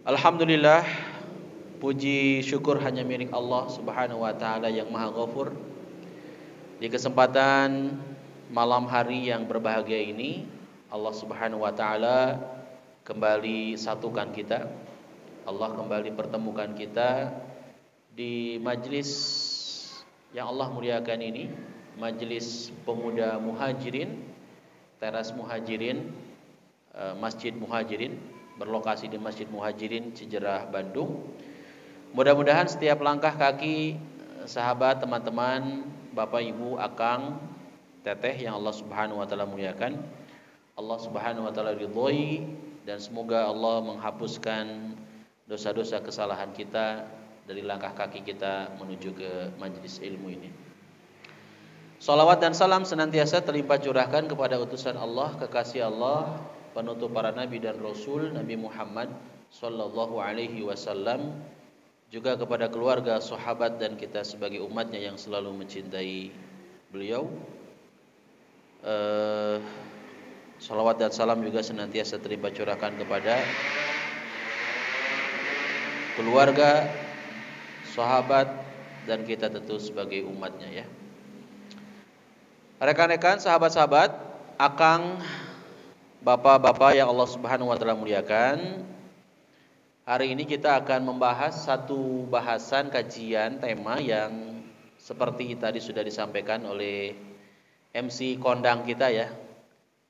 Alhamdulillah, puji syukur hanya milik Allah Subhanahu wa taala yang Maha Ghafur. Di kesempatan malam hari yang berbahagia ini, Allah Subhanahu wa taala kembali satukan kita. Allah kembali pertemukan kita di majlis yang Allah muliakan ini, majlis pemuda Muhajirin, teras Muhajirin, Masjid Muhajirin, berlokasi di Masjid Muhajirin Cijerah, Bandung. Mudah-mudahan setiap langkah kaki sahabat, teman-teman, Bapak, Ibu, Akang, Teteh yang Allah Subhanahu wa taala muliakan, Allah Subhanahu wa taala ridhoi, dan semoga Allah menghapuskan dosa-dosa kesalahan kita dari langkah kaki kita menuju ke majelis ilmu ini. Salawat dan salam senantiasa terlimpah curahkan kepada utusan Allah, kekasih Allah, penutup para nabi dan rasul, Nabi Muhammad sallallahu alaihi wasallam, juga kepada keluarga, sahabat, dan kita sebagai umatnya yang selalu mencintai beliau. Salawat dan salam juga senantiasa terlimpah curahkan kepada keluarga, sahabat, dan kita tentu sebagai umatnya ya. Rekan-rekan, sahabat-sahabat, akang, bapak-bapak yang Allah Subhanahu wa taala muliakan, hari ini kita akan membahas satu bahasan kajian tema yang seperti tadi sudah disampaikan oleh MC kondang kita ya.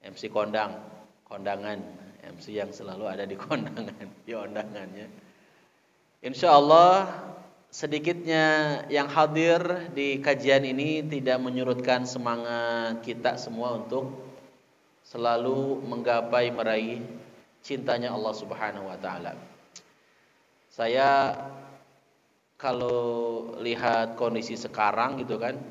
MC kondangan, MC yang selalu ada di kondangan, di undangannya. Insyaallah sedikitnya yang hadir di kajian ini tidak menyurutkan semangat kita semua untuk selalu menggapai meraih cintanya Allah Subhanahu wa taala. Saya kalau lihat kondisi sekarang gitu kan,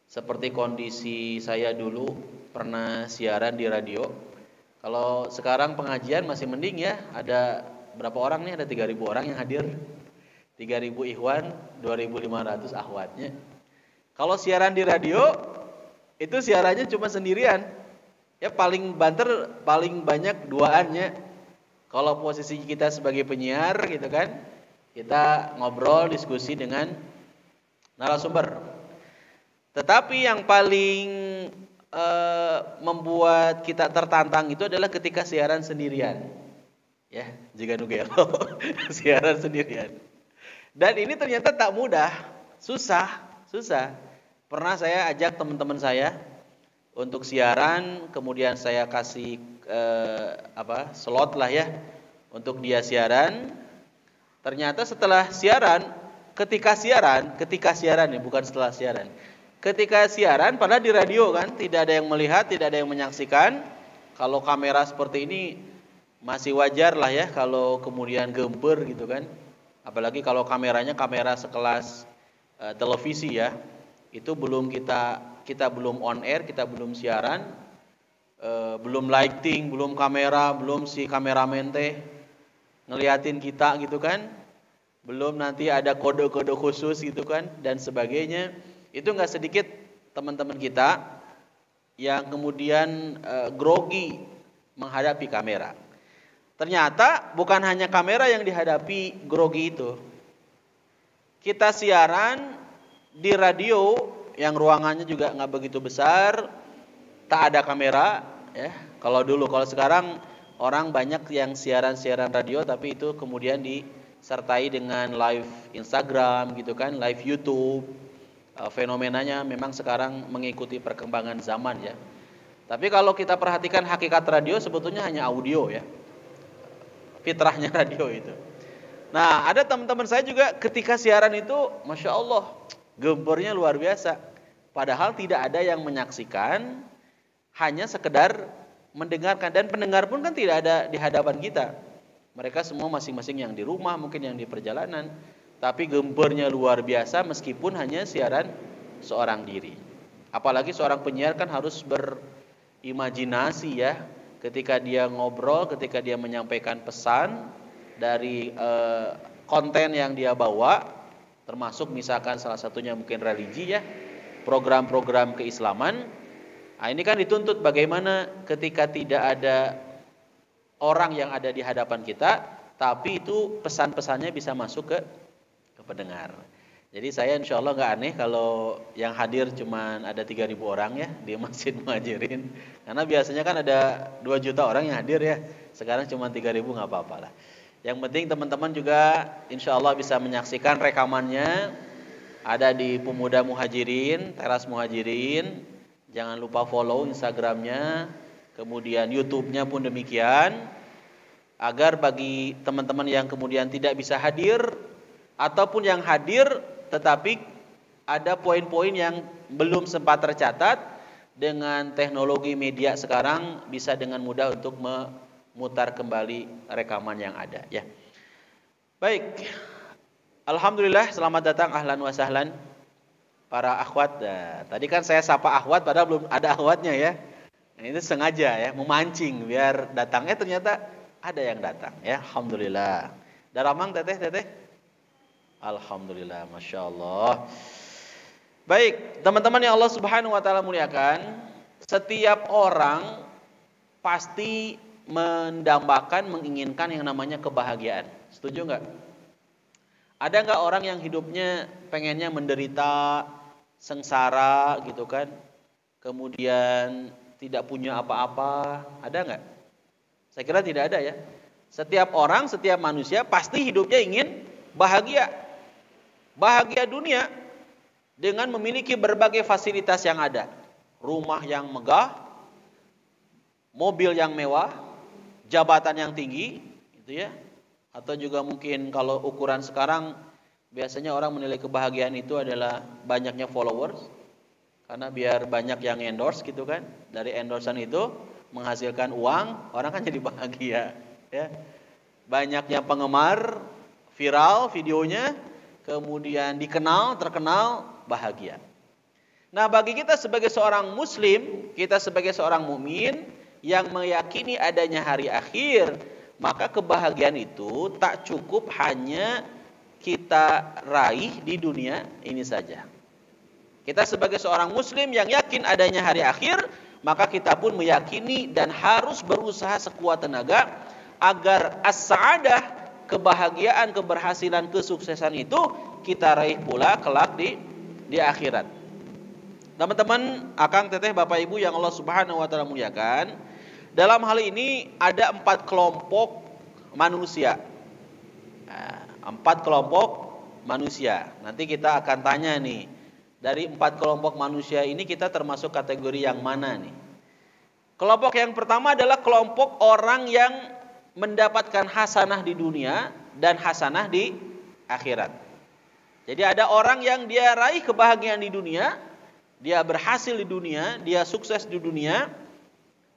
seperti kondisi saya dulu pernah siaran di radio. Kalau sekarang pengajian masih mending ya, ada berapa orang nih? Ada 3.000 orang yang hadir. 3.000 ikhwan, 2.500 akhwatnya. Kalau siaran di radio, itu siarannya cuma sendirian. Ya paling banter, paling banyak duaannya. Kalau posisi kita sebagai penyiar gitu kan, kita ngobrol, diskusi dengan narasumber. Tetapi yang paling membuat kita tertantang itu adalah ketika siaran sendirian. Ya, jika nugelo siaran sendirian. Dan ini ternyata tak mudah, susah. Pernah saya ajak teman-teman saya untuk siaran, kemudian saya kasih slot lah ya untuk dia siaran. Ternyata setelah siaran, ketika siaran ya, bukan setelah siaran. Ketika siaran, padahal di radio kan tidak ada yang melihat, tidak ada yang menyaksikan. Kalau kamera seperti ini masih wajar lah ya kalau kemudian gemper gitu kan. Apalagi kalau kameranya kamera sekelas televisi ya, itu belum kita belum on air, kita belum siaran, belum lighting, belum kamera, belum si kameramen teh ngeliatin kita gitu kan, belum nanti ada kode-kode khusus gitu kan dan sebagainya. Itu nggak sedikit teman-teman kita yang kemudian grogi menghadapi kamera. Ternyata bukan hanya kamera yang dihadapi grogi itu. Kita siaran di radio yang ruangannya juga nggak begitu besar, tak ada kamera ya. Kalau sekarang orang banyak yang siaran radio tapi itu kemudian disertai dengan live Instagram gitu kan, live YouTube. Fenomenanya memang sekarang mengikuti perkembangan zaman ya. Tapi kalau kita perhatikan hakikat radio sebetulnya hanya audio ya. Fitrahnya radio itu. Nah, ada teman-teman saya juga ketika siaran itu, Masya Allah, gempernya luar biasa. Padahal tidak ada yang menyaksikan, hanya sekedar mendengarkan. Dan pendengar pun kan tidak ada di hadapan kita. Mereka semua masing-masing yang di rumah, mungkin yang di perjalanan. Tapi gempernya luar biasa meskipun hanya siaran seorang diri. Apalagi seorang penyiar kan harus berimajinasi ya. Ketika dia ngobrol, ketika dia menyampaikan pesan dari konten yang dia bawa, termasuk misalkan salah satunya mungkin religi ya, program-program keislaman. Nah, ini kan dituntut bagaimana ketika tidak ada orang yang ada di hadapan kita, tapi itu pesan-pesannya bisa masuk ke pendengar. Jadi saya insya Allah nggak aneh kalau yang hadir cuman ada 3.000 orang ya di Masjid Muhajirin. Karena biasanya kan ada 2 juta orang yang hadir ya. Sekarang cuma 3.000 nggak apa-apa lah. Yang penting teman-teman juga insya Allah bisa menyaksikan rekamannya. Ada di Pemuda Muhajirin, Teras Muhajirin. Jangan lupa follow Instagramnya. Kemudian YouTube-nya pun demikian. Agar bagi teman-teman yang kemudian tidak bisa hadir, ataupun yang hadir tetapi ada poin-poin yang belum sempat tercatat, dengan teknologi media sekarang bisa dengan mudah untuk memutar kembali rekaman yang ada ya. Baik. Alhamdulillah, selamat datang ahlan wa sahlan para akhwat. Nah, tadi kan saya sapa akhwat padahal belum ada akhwatnya ya. Nah, itu sengaja ya, memancing biar datangnya ternyata ada yang datang ya. Alhamdulillah. Daramang teteh. Alhamdulillah, Masya Allah. Baik, teman-teman yang Allah Subhanahu wa Ta'ala muliakan, setiap orang pasti mendambakan, menginginkan yang namanya kebahagiaan. Setuju nggak? Ada nggak orang yang hidupnya pengennya menderita, sengsara gitu kan? Kemudian tidak punya apa-apa, ada nggak? Saya kira tidak ada ya. Setiap orang, setiap manusia pasti hidupnya ingin bahagia. Bahagia dunia dengan memiliki berbagai fasilitas yang ada. Rumah yang megah, mobil yang mewah, jabatan yang tinggi, gitu ya. Atau juga mungkin kalau ukuran sekarang biasanya orang menilai kebahagiaan itu adalah banyaknya followers. Karena biar banyak yang endorse gitu kan. Dari endorsean itu menghasilkan uang, orang kan jadi bahagia, ya. Banyaknya penggemar, viral videonya, kemudian dikenal, terkenal, bahagia. Nah, bagi kita sebagai seorang muslim, kita sebagai seorang mukmin yang meyakini adanya hari akhir, maka kebahagiaan itu tak cukup hanya kita raih di dunia ini saja. Kita sebagai seorang muslim yang yakin adanya hari akhir, maka kita pun meyakini dan harus berusaha sekuat tenaga agar as-sa'adah, kebahagiaan, keberhasilan, kesuksesan itu kita raih pula kelak di akhirat. Teman-teman, akang, teteh, bapak, ibu yang Allah Subhanahu wa Ta'ala muliakan, dalam hal ini ada 4 kelompok manusia. Nah, 4 kelompok manusia. Nanti kita akan tanya nih, dari 4 kelompok manusia ini kita termasuk kategori yang mana nih? Kelompok yang pertama adalah kelompok orang yang mendapatkan hasanah di dunia dan hasanah di akhirat. Jadi ada orang yang dia raih kebahagiaan di dunia, dia berhasil di dunia, dia sukses di dunia,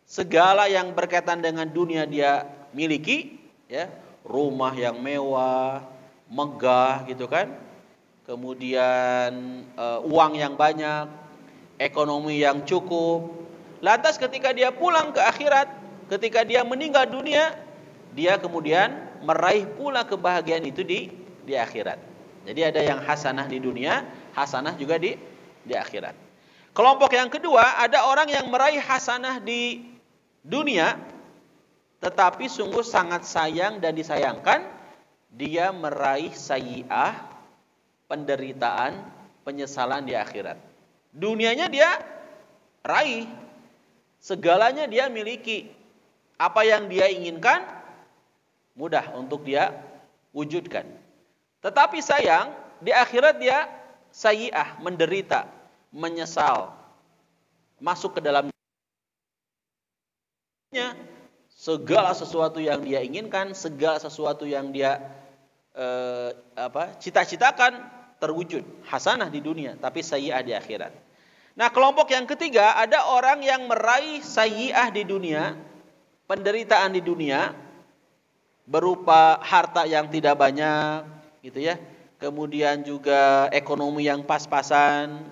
segala yang berkaitan dengan dunia dia miliki, ya, rumah yang mewah, megah gitu kan. Kemudian uang yang banyak, ekonomi yang cukup. Lantas ketika dia pulang ke akhirat, ketika dia meninggal dunia, dia kemudian meraih pula kebahagiaan itu di akhirat. Jadi ada yang hasanah di dunia, hasanah juga di akhirat. Kelompok yang kedua, ada orang yang meraih hasanah di dunia, tetapi sungguh sangat sayang dan disayangkan, dia meraih sayyi'ah, penderitaan, penyesalan di akhirat. Dunianya dia raih, segalanya dia miliki. Apa yang dia inginkan mudah untuk dia wujudkan. Tetapi sayang, di akhirat dia sayyi'ah, menderita, menyesal, masuk ke dalamnya. Segala sesuatu yang dia inginkan, segala sesuatu yang dia cita-citakan terwujud. Hasanah di dunia, tapi sayyi'ah di akhirat. Nah, kelompok yang ketiga, ada orang yang meraih sayyi'ah di dunia, penderitaan di dunia, berupa harta yang tidak banyak, gitu ya. Kemudian juga ekonomi yang pas-pasan,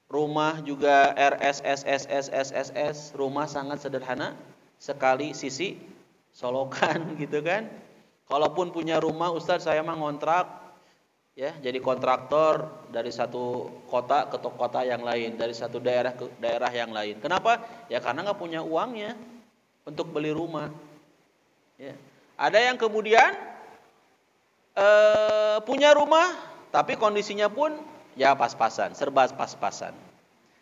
rumah juga RSSSSSSS, rumah sangat sederhana sekali, sisi solokan gitu kan. Kalaupun punya rumah, Ustaz saya mah ngontrak, ya, jadi kontraktor dari satu kota ke kota yang lain, dari satu daerah ke daerah yang lain. Kenapa? Ya karena nggak punya uangnya untuk beli rumah. Ya. Ada yang kemudian punya rumah, tapi kondisinya pun ya pas-pasan, serba pas-pasan.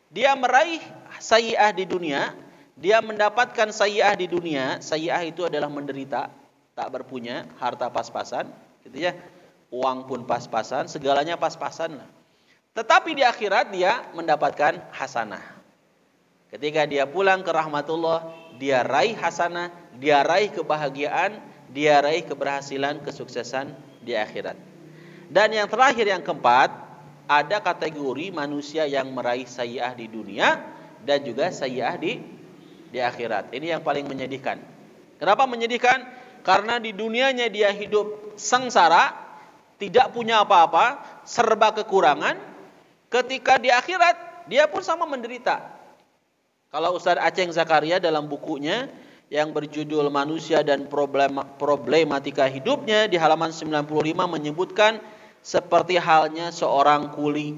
Dia meraih sayyi'ah di dunia, dia mendapatkan sayyi'ah di dunia. Sayyi'ah itu adalah menderita, tak berpunya, harta pas-pasan, gitu ya. Uang pun pas-pasan, segalanya pas-pasan lah. Tetapi di akhirat dia mendapatkan hasanah. Ketika dia pulang ke rahmatullah, dia raih hasanah, dia raih kebahagiaan, dia raih keberhasilan, kesuksesan di akhirat. Dan yang terakhir, yang keempat, ada kategori manusia yang meraih sayyi'ah di dunia dan juga sayyi'ah di akhirat. Ini yang paling menyedihkan. Kenapa menyedihkan? Karena di dunianya dia hidup sengsara, tidak punya apa-apa, serba kekurangan. Ketika di akhirat, dia pun sama menderita. Kalau Ustaz Aceng Zakaria dalam bukunya yang berjudul Manusia dan Problematika Hidupnya di halaman 95 menyebutkan seperti halnya seorang kuli,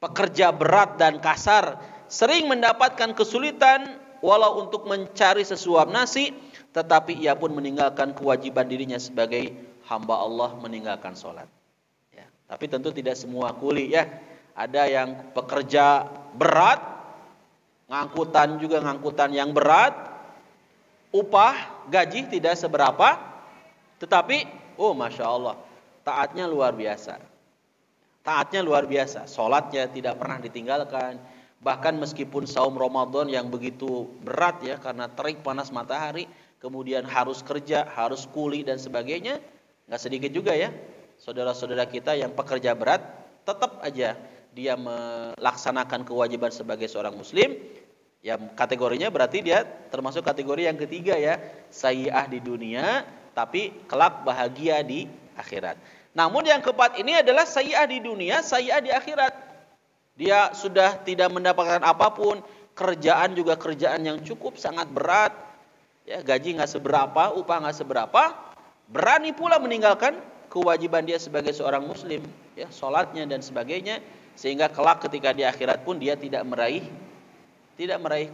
pekerja berat dan kasar, sering mendapatkan kesulitan walau untuk mencari sesuap nasi, tetapi ia pun meninggalkan kewajiban dirinya sebagai hamba Allah, meninggalkan sholat. Ya, tapi tentu tidak semua kuli ya. Ada yang pekerja berat, ngangkutan yang berat, upah, gaji tidak seberapa, tetapi Masya Allah, taatnya luar biasa. Taatnya luar biasa, sholatnya tidak pernah ditinggalkan. Bahkan meskipun saum Ramadan yang begitu berat ya, karena terik panas matahari, kemudian harus kerja, harus kuli dan sebagainya, nggak sedikit juga ya saudara-saudara kita yang pekerja berat, tetap aja dia melaksanakan kewajiban sebagai seorang muslim. Ya, kategorinya berarti dia termasuk kategori yang ketiga ya, sayyi'ah di dunia tapi kelak bahagia di akhirat. Namun yang keempat ini adalah sayyi'ah di dunia, sayyi'ah di akhirat. Dia sudah tidak mendapatkan apapun, kerjaan juga kerjaan yang cukup sangat berat, ya, gaji nggak seberapa, upah nggak seberapa, berani pula meninggalkan kewajiban dia sebagai seorang muslim, ya, sholatnya dan sebagainya, sehingga kelak ketika di akhirat pun dia tidak meraih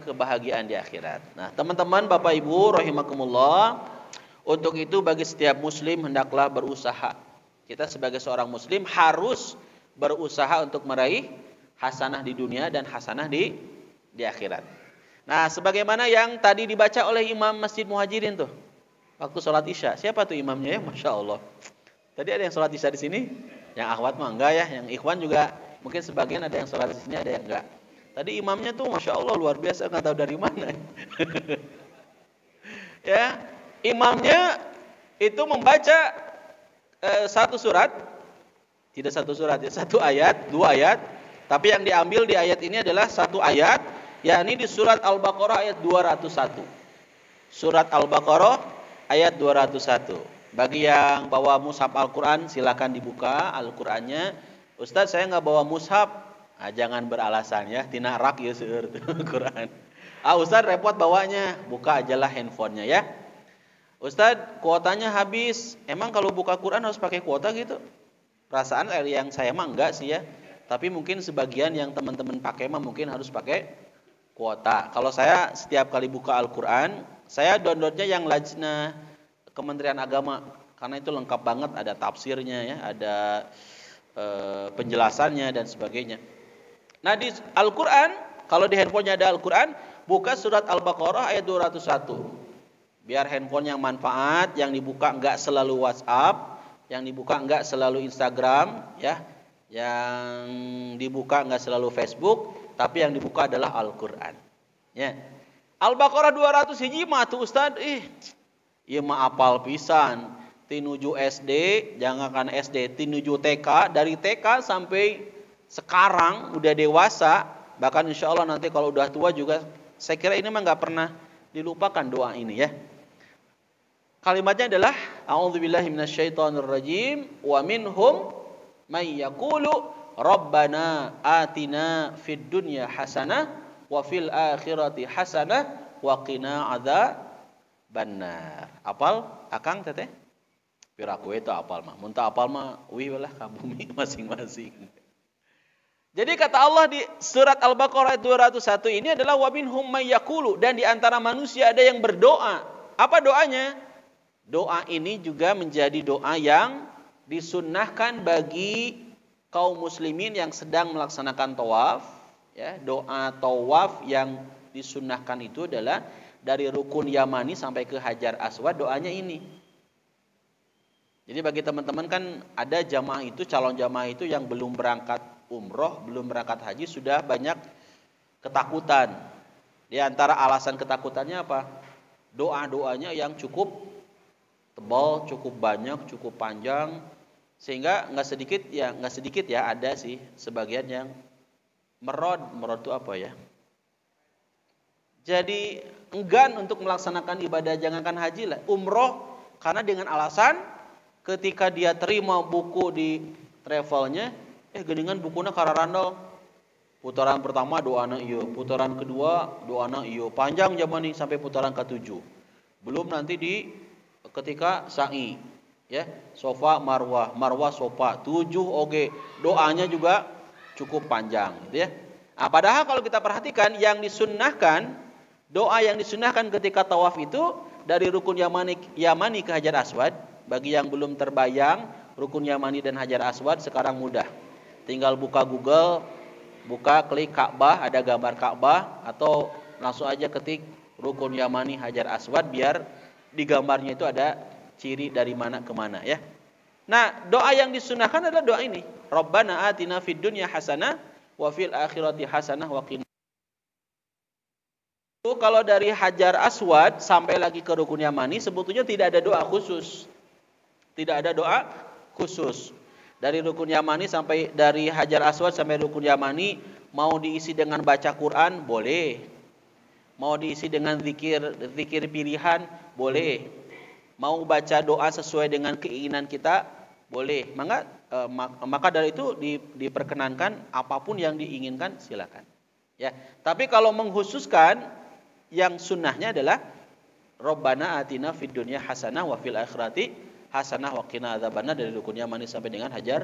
kebahagiaan di akhirat. Nah, teman-teman, Bapak Ibu rahimakumullah, untuk itu bagi setiap muslim hendaklah berusaha. Kita sebagai seorang muslim harus berusaha untuk meraih hasanah di dunia dan hasanah di akhirat. Nah, sebagaimana yang tadi dibaca oleh Imam Masjid Muhajirin tuh, waktu sholat Isya. Siapa tuh imamnya ya? Masya Allah. Tadi ada yang sholat Isya di sini, yang akhwat mah enggak ya, yang ikhwan juga mungkin sebagian ada yang sholat di sini, ada yang enggak. Tadi imamnya tuh Masya Allah luar biasa, nggak tahu dari mana. Ya, imamnya itu membaca satu surat, tidak satu surat ya, satu ayat, dua ayat, tapi yang diambil di ayat ini adalah satu ayat, yakni di surat Al-Baqarah ayat 201. Surat Al-Baqarah ayat 201. Bagi yang bawa mushaf Al-Quran, silakan dibuka Al-Qurannya. Ustaz, saya nggak bawa mushaf. Jangan beralasan ya, tina rak ya seueur Quran. Ustaz repot bawanya, buka ajalah handphonenya ya. Ustaz, kuotanya habis. Emang kalau buka Quran harus pakai kuota gitu? Perasaan yang saya mah enggak sih ya. Tapi mungkin sebagian yang teman-teman pakai mah mungkin harus pakai kuota. Kalau saya setiap kali buka Al-Quran, saya downloadnya yang Lajnah Kementerian Agama, karena itu lengkap banget, ada tafsirnya ya, ada penjelasannya dan sebagainya. Nah, di Al-Quran, kalau di handphonenya ada Al-Quran, buka surat Al-Baqarah ayat 201. Biar handphone yang manfaat, yang dibuka enggak selalu WhatsApp, yang dibuka enggak selalu Instagram, ya, yang dibuka enggak selalu Facebook, tapi yang dibuka adalah Al-Quran. Ya. Al-Baqarah 200 hiji mah tuh Ustaz, ieu mah apal pisan. Tinuju SD, jangankan SD, tinuju TK, dari TK sampai sekarang udah dewasa, bahkan insya Allah nanti kalau udah tua juga, saya kira ini mah nggak pernah dilupakan doa ini ya. Kalimatnya adalah A'udzubillahi minasyaitonirrajim, wa minhum may yaqulu rabbana atina fid dunya hasanah wa fil akhirati hasanah wa qina adzabannar. Apal akang teteh? Piraku itu apal mah. Muntah apal mah wih lah ka bumi masing-masing. Jadi kata Allah di surat Al-Baqarah 201 ini adalah wa minhum may yaqulu, dan di antara manusia ada yang berdoa. Apa doanya? Doa ini juga menjadi doa yang disunnahkan bagi kaum muslimin yang sedang melaksanakan tawaf. Ya, doa tawaf yang disunnahkan itu adalah dari rukun Yamani sampai ke Hajar Aswad, doanya ini. Jadi bagi teman-teman kan ada jamaah itu, calon jamaah itu yang belum berangkat umroh, belum berangkat haji, sudah banyak ketakutan. Di antara alasan ketakutannya apa? Doa-doanya yang cukup tebal, cukup banyak, cukup panjang, sehingga nggak sedikit ya ada sih sebagian yang merod itu apa ya? Jadi enggan untuk melaksanakan ibadah jangankan haji lah, umroh, karena dengan alasan ketika dia terima buku di travelnya, geningan bukunya kararandal. Putaran pertama doana iyo, putaran kedua doana iyo, panjang zaman ini sampai putaran ke-7. Belum nanti di ketika sa'i, ya, sofa marwah, marwah sofa, 7 oke. Doanya juga cukup panjang, gitu ya. Nah, padahal kalau kita perhatikan yang disunnahkan, doa yang disunnahkan ketika tawaf itu dari rukun Yamani ke Hajar Aswad. Bagi yang belum terbayang rukun Yamani dan Hajar Aswad sekarang mudah. Tinggal buka Google, klik Ka'bah, ada gambar Ka'bah, atau langsung aja ketik rukun Yamani Hajar Aswad, biar di gambarnya itu ada ciri dari mana ke mana, ya. Nah, doa yang disunahkan adalah doa ini. Rabbana atina fid dunya hasanah wa fil akhirati hasanah wa qina. Kalau dari Hajar Aswad sampai lagi ke rukun Yamani sebetulnya tidak ada doa khusus. Tidak ada doa khusus. Dari rukun Yamani sampai dari Hajar Aswad sampai rukun Yamani, mau diisi dengan baca Quran boleh. Mau diisi dengan zikir pilihan boleh. Mau baca doa sesuai dengan keinginan kita boleh. Maka dari itu diperkenankan apapun yang diinginkan silakan. Ya, tapi kalau mengkhususkan yang sunnahnya adalah Rabbana atina fid dunya hasanah wa fil akhirati hasanah wa qina adzabannar, dari rukun Yamani sampai dengan Hajar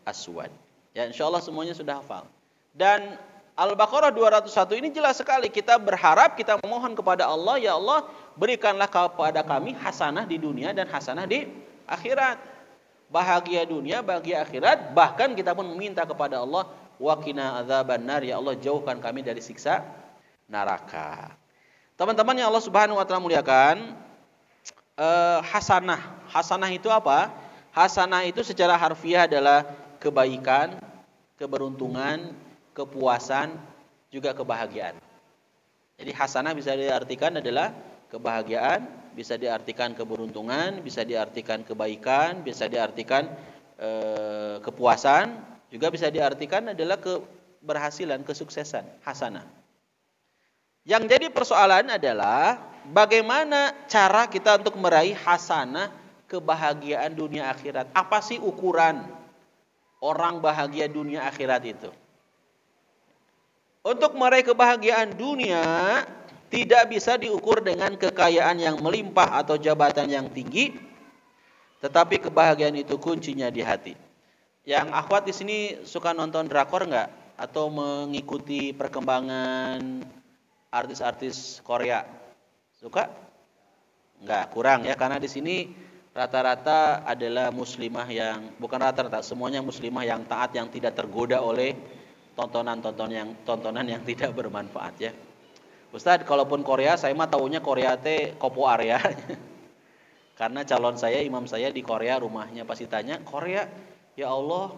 Aswad. Ya, insyaallah semuanya sudah hafal. Dan Al-Baqarah 201 ini jelas sekali, kita berharap, kita memohon kepada Allah, ya Allah, berikanlah kepada kami hasanah di dunia dan hasanah di akhirat. Bahagia dunia, bahagia akhirat, bahkan kita pun meminta kepada Allah, wa qina adzabannar, ya Allah, jauhkan kami dari siksa neraka. Teman-teman yang Allah Subhanahu wa taala muliakan, hasanah itu apa? Hasanah itu secara harfiah adalah kebaikan, keberuntungan, kepuasan, juga kebahagiaan. Jadi hasanah bisa diartikan adalah kebahagiaan, bisa diartikan keberuntungan, bisa diartikan kebaikan, bisa diartikan kepuasan, juga bisa diartikan adalah keberhasilan, kesuksesan. Hasanah. Yang jadi persoalan adalah bagaimana cara kita untuk meraih hasanah, kebahagiaan dunia akhirat. Apa sih ukuran orang bahagia dunia akhirat itu? Untuk meraih kebahagiaan dunia tidak bisa diukur dengan kekayaan yang melimpah atau jabatan yang tinggi, tetapi kebahagiaan itu kuncinya di hati. Yang akhwat di sini suka nonton drakor enggak? Atau mengikuti perkembangan artis-artis Korea? Suka? Enggak, kurang ya, karena di sini rata-rata adalah muslimah yang, bukan rata-rata, semuanya muslimah yang taat, yang tidak tergoda oleh tontonan yang tidak bermanfaat, ya. Ustaz, kalaupun Korea, saya mah taunya Korea teh Kopo Area. Karena calon saya, imam saya di Korea, rumahnya pasti tanya, Korea, ya Allah,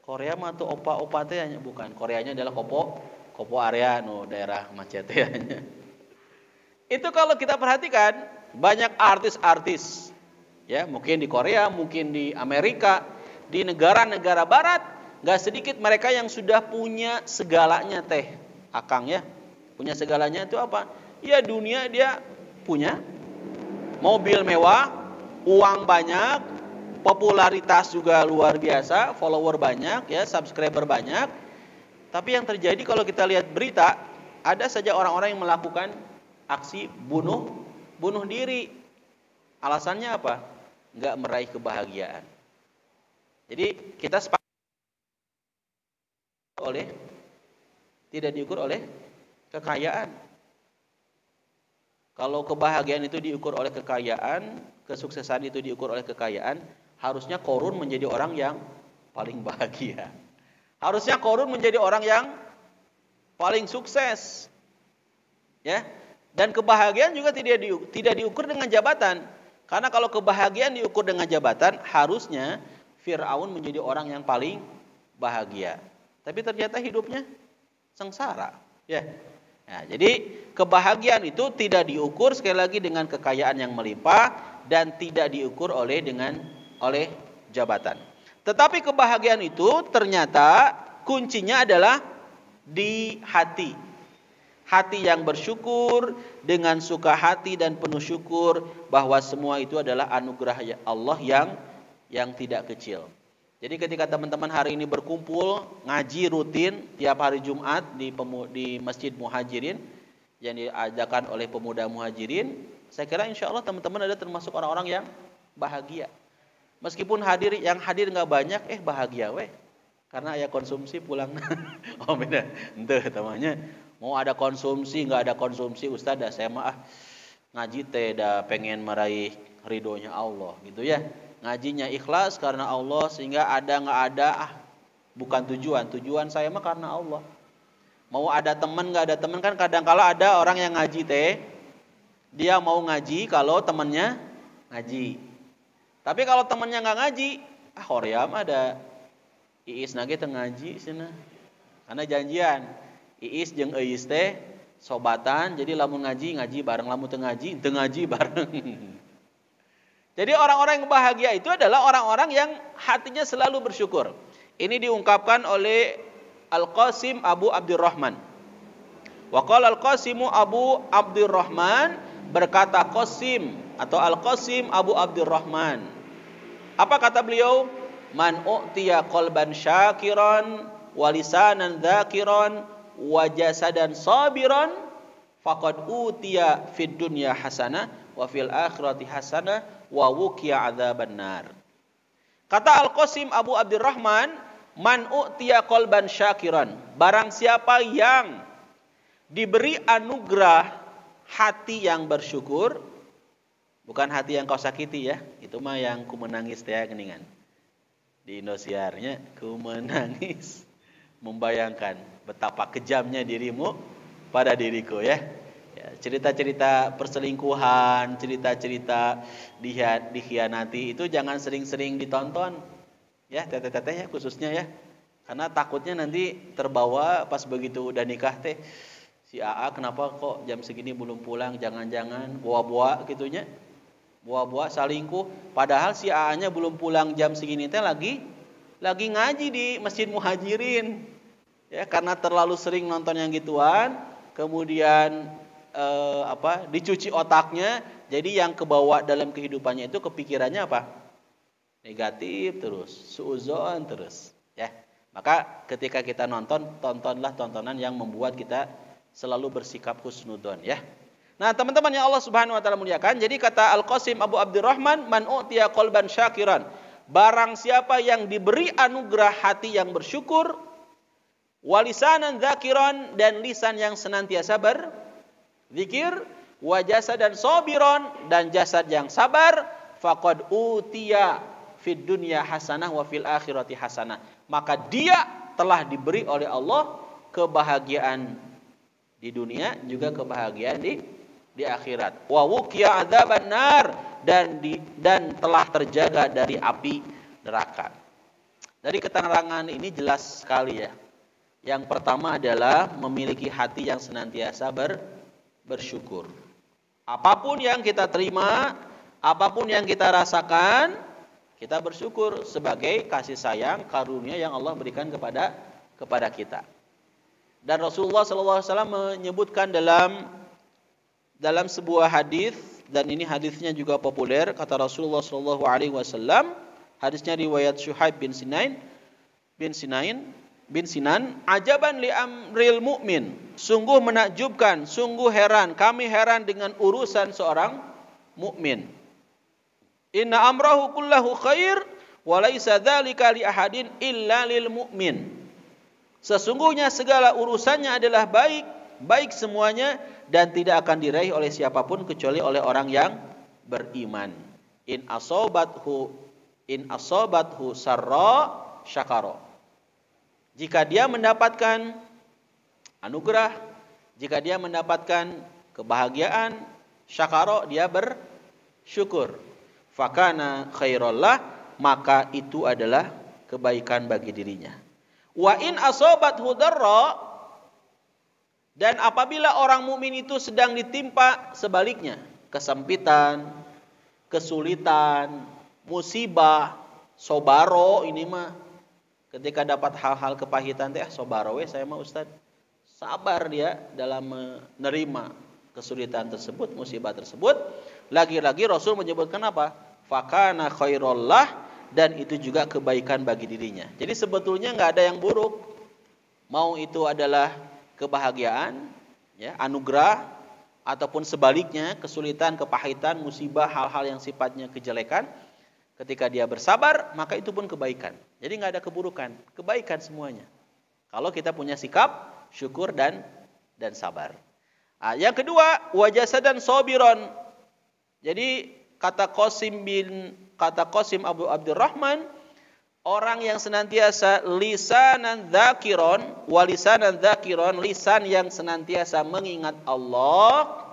Korea mah tuh opa-opa teh, bukan. Koreanya adalah Kopo Area, daerah macet ya. Itu kalau kita perhatikan, banyak artis-artis, ya, mungkin di Korea, mungkin di Amerika, di negara-negara barat, gak sedikit mereka yang sudah punya segalanya teh, Akang, ya. Punya segalanya itu apa? Ya, dunia dia punya mobil mewah, uang banyak, popularitas juga luar biasa, follower banyak, ya, subscriber banyak. Tapi yang terjadi kalau kita lihat berita, ada saja orang-orang yang melakukan aksi bunuh diri. Alasannya apa? Enggak meraih kebahagiaan. Jadi kita tidak diukur oleh kekayaan. Kalau kebahagiaan itu diukur oleh kekayaan, kesuksesan itu diukur oleh kekayaan, harusnya Qarun menjadi orang yang paling bahagia. Harusnya Qarun menjadi orang yang paling sukses. Ya. Dan kebahagiaan juga tidak diukur dengan jabatan. Karena kalau kebahagiaan diukur dengan jabatan, harusnya Fir'aun menjadi orang yang paling bahagia. Tapi ternyata hidupnya sengsara. Ya. Nah, jadi kebahagiaan itu tidak diukur sekali lagi dengan kekayaan yang melimpah dan tidak diukur oleh jabatan. Tetapi kebahagiaan itu ternyata kuncinya adalah di hati. Hati yang bersyukur dengan suka hati dan penuh syukur bahwa semua itu adalah anugerah Allah yang tidak kecil. Jadi ketika teman-teman hari ini berkumpul ngaji rutin tiap hari Jumat di Masjid Muhajirin yang diadakan oleh pemuda Muhajirin, saya kira insya Allah teman-teman ada termasuk orang-orang yang bahagia. Meskipun yang hadir nggak banyak, bahagia weh. Karena ya konsumsi pulang. Oh beda, ente tamanya mau ada konsumsi nggak ada konsumsi Ustaz, saya mah ngaji teh dah pengen meraih ridhonya Allah gitu ya. Ngajinya ikhlas karena Allah sehingga ada nggak ada bukan tujuan saya mah karena Allah. Mau ada teman nggak ada teman kan kadang-kala ada orang yang ngaji teh dia mau ngaji kalau temannya ngaji. Tapi kalau temannya nggak ngaji, hoream ada Iis nage teu ngaji cenah. Karena janjian Iis jeung Eis teh sobatan jadi lamun ngaji bareng, lamun teu ngaji bareng. Jadi orang-orang yang bahagia itu adalah orang-orang yang hatinya selalu bersyukur. Ini diungkapkan oleh Al-Qasim Abu Abdurrahman. Wa qala Al-Qasimu Abu Abdurrahman, berkata Qasim atau Al-Qasim Abu Abdurrahman. Apa kata beliau? Man u'tiya qalban syakiran wa lisanan dzakiran wa jasadan sabiran faqad utiya fid dunya hasanah wa fil akhirati hasanah wa wuqiya adzaban nar. Kata Al-Qasim Abu Abdurrahman, man u'tiya qalban syakiran, barang siapa yang diberi anugerah hati yang bersyukur, bukan hati yang kau sakiti ya, itu mah yang ku menangis teh geningan. Di Indosiarnya ku menangis membayangkan betapa kejamnya dirimu pada diriku ya. Cerita-cerita perselingkuhan, cerita-cerita dikhianati itu jangan sering-sering ditonton. Ya, teteh-teteh ya khususnya ya. Karena takutnya nanti terbawa pas begitu udah nikah teh. Si AA kenapa kok jam segini belum pulang? Jangan-jangan boa-boa gitunya. Boa-boa salingkuh. Padahal si AA-nya belum pulang jam segini teh lagi ngaji di Masjid Muhajirin. Ya, karena terlalu sering nonton yang gituan, kemudian dicuci otaknya, jadi yang kebawa dalam kehidupannya itu kepikirannya apa? Negatif terus, suudzon terus, ya. Maka ketika kita nonton, tontonlah tontonan yang membuat kita selalu bersikap husnudzon, ya. Nah, teman-teman yang Allah Subhanahu wa taala muliakan, jadi kata Al-Qasim Abu Abdurrahman, man u'tiya qalban syakiran, barang siapa yang diberi anugerah hati yang bersyukur, walisanan dzakiran, dan lisan yang senantiasa berzikir, wa jasadan sabiron, dan jasad yang sabar, faqad utiya fid dunya hasanah wa fil akhirati hasanah, maka dia telah diberi oleh Allah kebahagiaan di dunia juga kebahagiaan di akhirat. Wa wuqiya adzaban nar, dan telah terjaga dari api neraka. Dari keterangan ini jelas sekali ya. Yang pertama adalah memiliki hati yang senantiasa bersyukur. Apapun yang kita terima, apapun yang kita rasakan, kita bersyukur sebagai kasih sayang karunia yang Allah berikan kepada kita. Dan Rasulullah SAW menyebutkan dalam sebuah hadis, dan ini hadisnya juga populer, kata Rasulullah SAW, hadisnya riwayat Syuhaib bin Sinan, ajaban li amril mu'min, sungguh menakjubkan, sungguh heran, kami heran dengan urusan seorang mukmin. Inna amrahu kullahu khair wa laisa dzalika li ahadin illa lil mu'min. Sesungguhnya segala urusannya adalah baik semuanya, dan tidak akan diraih oleh siapapun kecuali oleh orang yang beriman. In asobathu sarra syakara. Jika dia mendapatkan anugerah, jika dia mendapatkan kebahagiaan, syakara, dia bersyukur. Fakana khairallah, maka itu adalah kebaikan bagi dirinya. Wa in asobathu darra, dan apabila orang mukmin itu sedang ditimpa sebaliknya, kesempitan, kesulitan, musibah, sobaro, ini mah ketika dapat hal-hal kepahitan teh sobaro saya mah Ustaz. Sabar dia dalam menerima kesulitan tersebut, musibah tersebut. Lagi-lagi Rasul menyebutkan apa? Fakana khairallah, dan itu juga kebaikan bagi dirinya. Jadi sebetulnya enggak ada yang buruk. Mau itu adalah kebahagiaan, ya, anugerah, ataupun sebaliknya kesulitan, kepahitan, musibah, hal-hal yang sifatnya kejelekan, ketika dia bersabar maka itu pun kebaikan. Jadi nggak ada keburukan, kebaikan semuanya. Kalau kita punya sikap syukur dan sabar. Nah, yang kedua, wajasadan sobiron. Jadi kata Qasim Abu Abdurrahman, orang yang senantiasa lisanan dzakiron, walisanan dzakiron, lisan yang senantiasa mengingat Allah,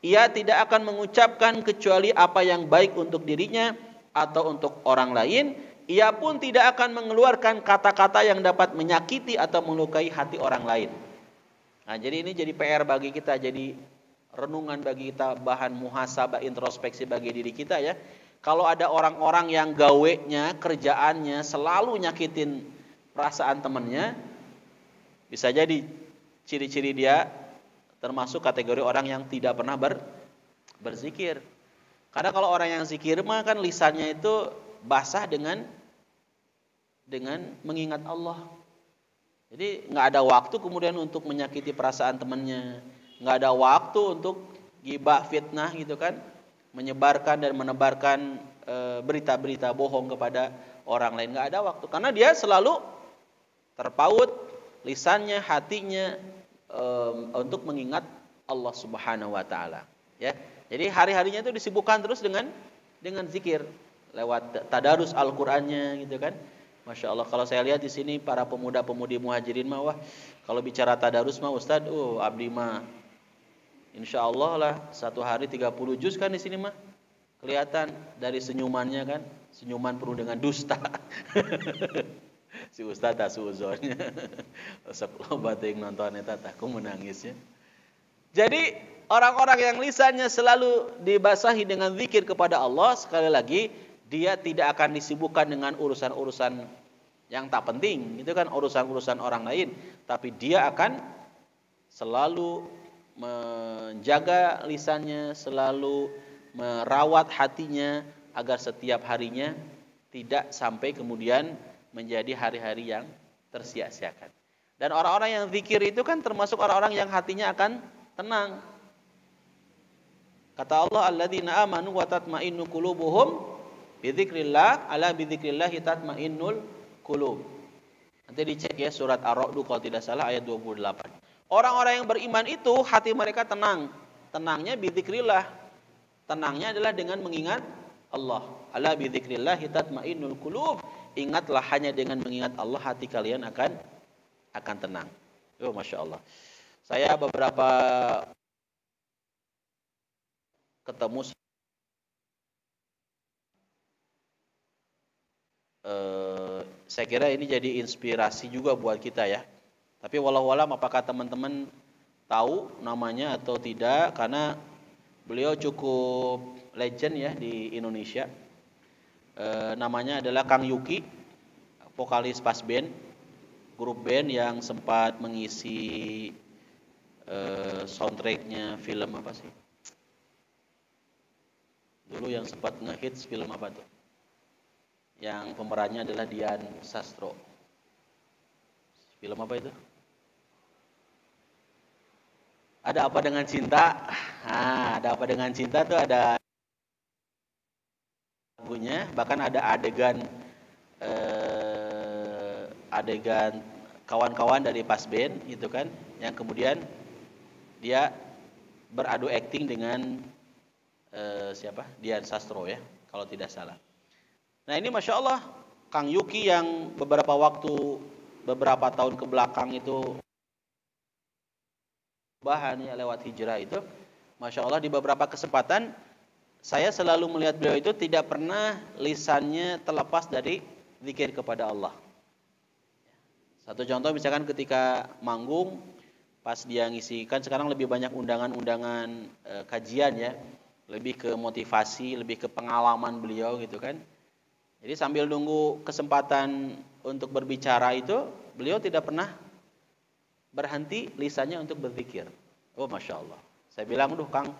ia tidak akan mengucapkan kecuali apa yang baik untuk dirinya atau untuk orang lain. Ia pun tidak akan mengeluarkan kata-kata yang dapat menyakiti atau melukai hati orang lain. Nah, jadi ini jadi PR bagi kita, jadi renungan bagi kita, bahan muhasabah, introspeksi bagi diri kita ya. Kalau ada orang-orang yang gawenya, kerjaannya selalu nyakitin perasaan temannya, bisa jadi ciri-ciri dia termasuk kategori orang yang tidak pernah berzikir. Karena kalau orang yang zikir mah kan lisannya itu basah dengan mengingat Allah. Jadi nggak ada waktu kemudian untuk menyakiti perasaan temannya, nggak ada waktu untuk gibah, fitnah gitu kan, menyebarkan dan menebarkan berita-berita bohong kepada orang lain. Nggak ada waktu, karena dia selalu terpaut lisannya, hatinya untuk mengingat Allah Subhanahu Wa Taala. Ya, jadi hari-harinya itu disibukkan terus dengan zikir lewat tadarus Al-Qur'annya gitu kan. Masya Allah, kalau saya lihat di sini para pemuda-pemudi muhajirin mah, wah, kalau bicara tadarus mah Ustaz, abdi mah insya Allah lah 1 hari 30 juz kan di sini mah. Kelihatan dari senyumannya kan, senyuman penuh dengan dusta. Si Ustaz tak suuzonnya. Sok loba teuing nonton eta tah ku menangisnya. Jadi orang-orang yang lisannya selalu dibasahi dengan zikir kepada Allah, sekali lagi dia tidak akan disibukkan dengan urusan-urusan yang tak penting, itu kan urusan-urusan orang lain, tapi dia akan selalu menjaga lisannya, selalu merawat hatinya agar setiap harinya tidak sampai kemudian menjadi hari-hari yang tersia-siakan. Dan orang-orang yang zikir itu kan termasuk orang-orang yang hatinya akan tenang. Kata Allah, alladzina amanu wa tatma'innu qulubuhum bidzikrillah, ala bidzikrillah tatma'innul qulub. Nanti dicek ya surat Ar-Ra'd kalau tidak salah ayat 28. Orang-orang yang beriman itu hati mereka tenang. Tenangnya bidzikrillah. Tenangnya adalah dengan mengingat Allah. Ala bidzikrillah tatma'innul qulub. Ingatlah, hanya dengan mengingat Allah hati kalian akan tenang. Masya Allah. Saya beberapa ketemu saya kira ini jadi inspirasi juga buat kita ya. Tapi walau alam apakah teman-teman tahu namanya atau tidak, karena beliau cukup legend ya di Indonesia. Namanya adalah Kang Yuki, vokalis pas band, grup band yang sempat mengisi soundtracknya film apa sih? Dulu yang sempat ngehits film apa tuh? Yang pemerannya adalah Dian Sastro. Film apa itu? Ada Apa Dengan Cinta. Ada Apa Dengan Cinta tuh ada lagunya, bahkan ada adegan kawan-kawan dari pas band gitu kan, yang kemudian dia beradu akting dengan siapa? Dian Sastro ya, kalau tidak salah. Nah ini Masya Allah, Kang Yuki yang beberapa tahun ke belakang itu bahan ya lewat hijrah itu, Masya Allah di beberapa kesempatan saya selalu melihat beliau itu tidak pernah lisannya terlepas dari zikir kepada Allah. Satu contoh misalkan ketika manggung, pas dia ngisi, kan sekarang lebih banyak undangan-undangan kajian ya, lebih ke motivasi, lebih ke pengalaman beliau gitu kan. Jadi sambil nunggu kesempatan untuk berbicara itu, beliau tidak pernah berhenti lisannya untuk berzikir. Oh Masya Allah. Saya bilang, duh Kang,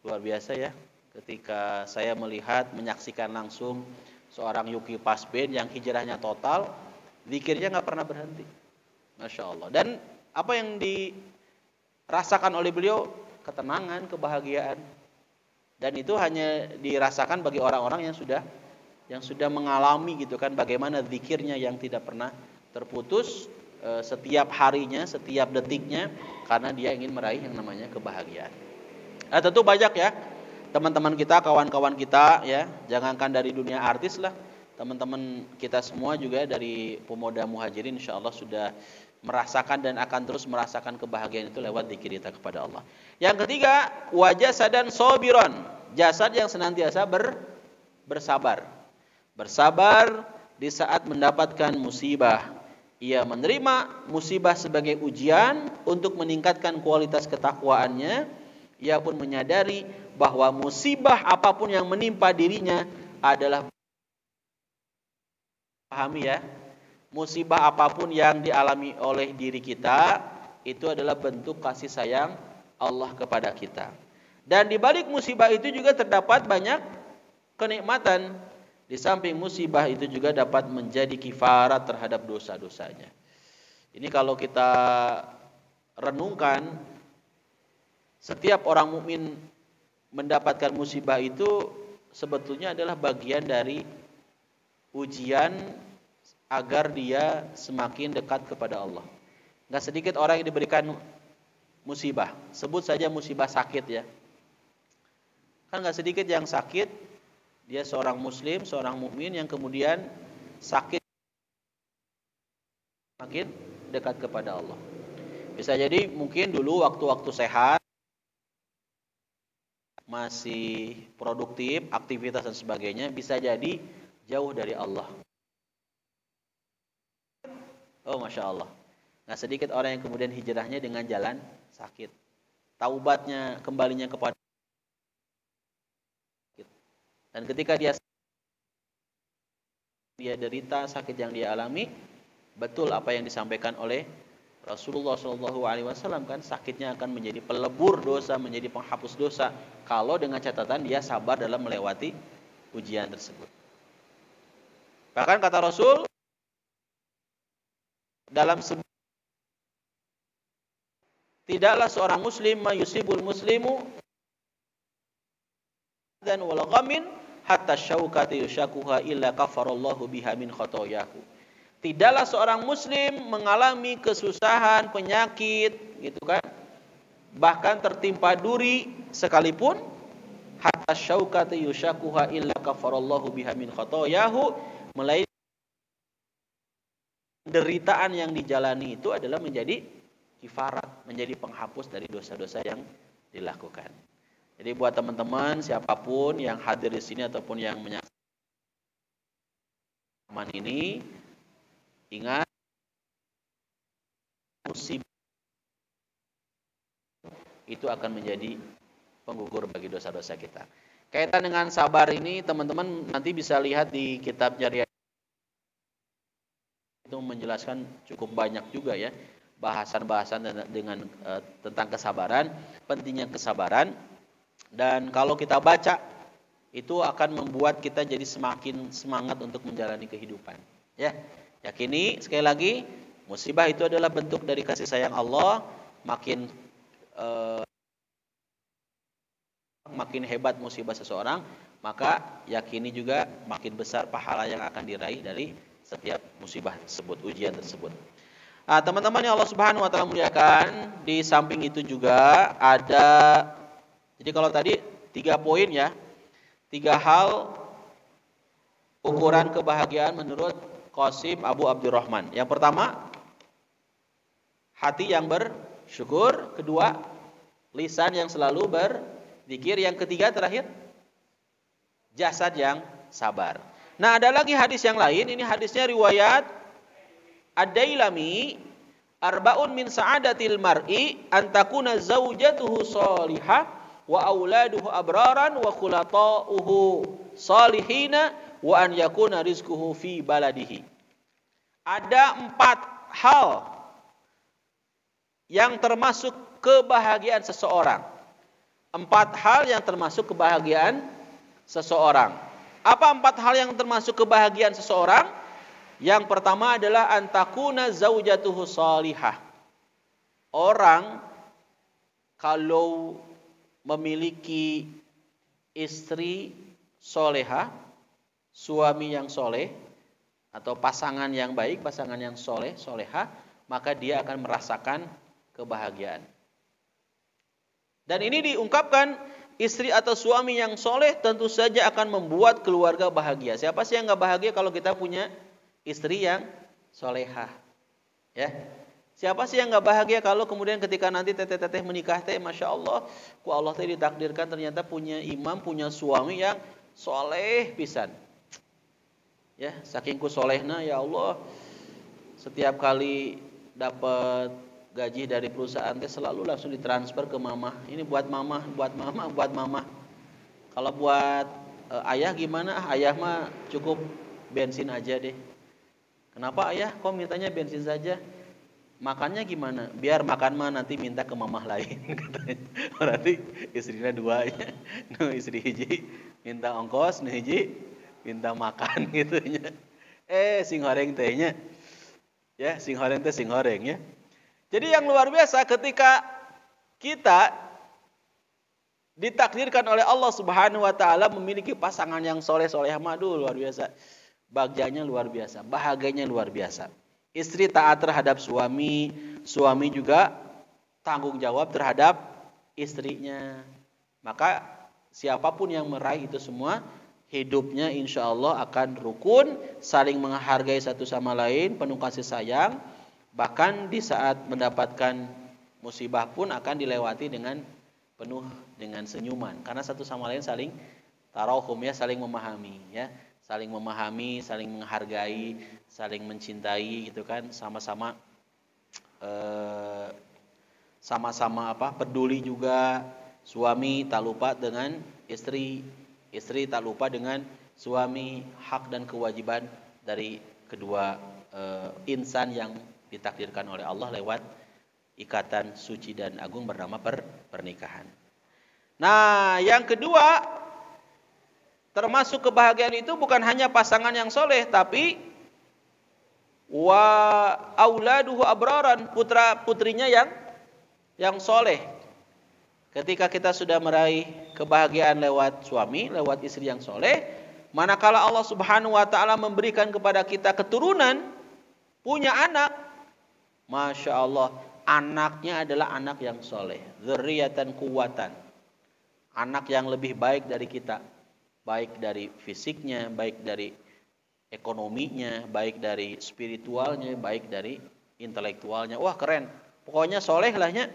luar biasa ya. Ketika saya menyaksikan langsung seorang Yuki Pasben yang hijrahnya total, zikirnya nggak pernah berhenti. Masya Allah. Dan apa yang dirasakan oleh beliau? Ketenangan, kebahagiaan. Dan itu hanya dirasakan bagi orang-orang yang sudah mengalami gitu kan, bagaimana zikirnya yang tidak pernah terputus setiap harinya, setiap detiknya, karena dia ingin meraih yang namanya kebahagiaan. Nah, tentu banyak ya teman-teman kita, kawan-kawan kita ya, jangankan dari dunia artis lah, teman-teman kita semua juga dari pemuda muhajirin insyaallah sudah merasakan dan akan terus merasakan kebahagiaan itu lewat zikir kita kepada Allah. Yang ketiga, wajasadan sobiron, jasad yang senantiasa bersabar. Bersabar di saat mendapatkan musibah. Ia menerima musibah sebagai ujian untuk meningkatkan kualitas ketakwaannya. Ia pun menyadari bahwa musibah apapun yang menimpa dirinya adalah, pahami ya, musibah apapun yang dialami oleh diri kita itu adalah bentuk kasih sayang Allah kepada kita. Dan di balik musibah itu juga terdapat banyak kenikmatan. Di samping musibah itu juga dapat menjadi kifarat terhadap dosa-dosanya. Ini kalau kita renungkan, setiap orang mukmin mendapatkan musibah itu sebetulnya adalah bagian dari ujian agar dia semakin dekat kepada Allah. Nggak sedikit orang yang diberikan musibah, sebut saja musibah sakit ya. Kan nggak sedikit yang sakit, dia seorang muslim, seorang mukmin yang kemudian sakit makin dekat kepada Allah. Bisa jadi mungkin dulu waktu-waktu sehat, masih produktif, aktivitas dan sebagainya, bisa jadi jauh dari Allah. Oh Masya Allah. Nggak sedikit orang yang kemudian hijrahnya dengan jalan sakit. Taubatnya, kembalinya kepada. Dan ketika dia derita sakit yang dia alami, betul apa yang disampaikan oleh Rasulullah SAW kan, sakitnya akan menjadi pelebur dosa, menjadi penghapus dosa, kalau dengan catatan dia sabar dalam melewati ujian tersebut. Bahkan kata Rasul dalam tidaklah seorang muslim mayusibul muslimu dan wal ghamin hatta syaukati yushakuha illa kafarallahu biha min khotoyahu. Tidaklah seorang muslim mengalami kesusahan, penyakit gitu kan, bahkan tertimpa duri sekalipun, hatta syaukati yushakuha illa kafarallahu biha min khotoyahu, melainkan penderitaan yang dijalani itu adalah menjadi kifarat, menjadi penghapus dari dosa-dosa yang dilakukan. Jadi buat teman-teman siapapun yang hadir di sini ataupun yang menyaksikan ini, ingat musibah itu akan menjadi penggugur bagi dosa-dosa kita. Kaitan dengan sabar ini, teman-teman nanti bisa lihat di kitab Jariyah, itu menjelaskan cukup banyak juga ya bahasan-bahasan dengan tentang kesabaran, pentingnya kesabaran. Dan kalau kita baca, itu akan membuat kita jadi semakin semangat untuk menjalani kehidupan. Ya, yakini sekali lagi, musibah itu adalah bentuk dari kasih sayang Allah. Makin hebat musibah seseorang, maka yakini juga makin besar pahala yang akan diraih dari setiap musibah tersebut, ujian tersebut. Nah, teman-teman yang Allah Subhanahu wa taala muliakan, di samping itu juga ada Jadi kalau tadi 3 poin ya, 3 hal ukuran kebahagiaan menurut Qasim Abu Abdurrahman. Yang pertama, hati yang bersyukur. Kedua, lisan yang selalu berzikir. Yang ketiga terakhir, jasad yang sabar. Nah, ada lagi hadis yang lain. Ini hadisnya riwayat Ad-Dailami. Arba'un min sa'adatil mar'i an takuna zaujatuhu salihah wa auladuhu abraran wa khulata'uhu salihina wa an yakuna rizquhu fi baladihi. Ada 4 hal yang termasuk kebahagiaan seseorang. 4 hal yang termasuk kebahagiaan seseorang. Apa 4 hal yang termasuk kebahagiaan seseorang? Yang pertama adalah antakuna zaujatuhu salihah. Orang kalau memiliki istri soleha, suami yang soleh, atau pasangan yang baik, pasangan yang soleh, soleha, maka dia akan merasakan kebahagiaan. Dan ini diungkapkan, istri atau suami yang soleh tentu saja akan membuat keluarga bahagia. Siapa sih yang gak bahagia kalau kita punya istri yang solehah? Ya. Siapa sih yang gak bahagia kalau kemudian ketika nanti teteh-teteh menikah teh, masya Allah, ku Allah teh ditakdirkan ternyata punya imam, punya suami yang soleh pisan. Ya, saking ku solehna, ya Allah, setiap kali dapat gaji dari perusahaan teh selalu langsung ditransfer ke mama. Ini buat mama, buat mama, buat mama. Kalau buat ayah gimana? Ayah mah cukup bensin aja deh. Kenapa ayah kok mintanya bensin saja? Makannya gimana? Biar makan mah nanti minta ke mamah lain katanya. Berarti istrinya 2 ya. Nu istri hiji minta ongkos, nu hiji minta makan gitu nya. Sing horeng tehnya. Ya, sing horeng teh sing horeng ya. Jadi yang luar biasa ketika kita ditakdirkan oleh Allah Subhanahu wa taala memiliki pasangan yang soleh-solehah, madu luar biasa. Bahagianya luar biasa, bahagianya luar biasa. Istri taat terhadap suami, suami juga tanggung jawab terhadap istrinya. Maka siapapun yang meraih itu semua, hidupnya insya Allah akan rukun, saling menghargai satu sama lain, penuh kasih sayang. Bahkan di saat mendapatkan musibah pun akan dilewati dengan penuh dengan senyuman. Karena satu sama lain saling tarahum ya, saling memahami ya. Saling memahami, saling menghargai, saling mencintai gitu kan, sama-sama peduli juga. Suami tak lupa dengan istri, istri tak lupa dengan suami. Hak dan kewajiban dari kedua insan yang ditakdirkan oleh Allah lewat ikatan suci dan agung bernama pernikahan. Nah, yang kedua, termasuk kebahagiaan itu bukan hanya pasangan yang soleh, tapi wa auladuhu abraran, putra putrinya yang soleh. Ketika kita sudah meraih kebahagiaan lewat suami, lewat istri yang soleh, manakala Allah Subhanahu wa taala memberikan kepada kita keturunan, punya anak, masya Allah, anaknya adalah anak yang soleh, dzurriyyatan quwwatan, anak yang lebih baik dari kita. Baik dari fisiknya, baik dari ekonominya, baik dari spiritualnya, baik dari intelektualnya. Wah keren, pokoknya soleh lahnya.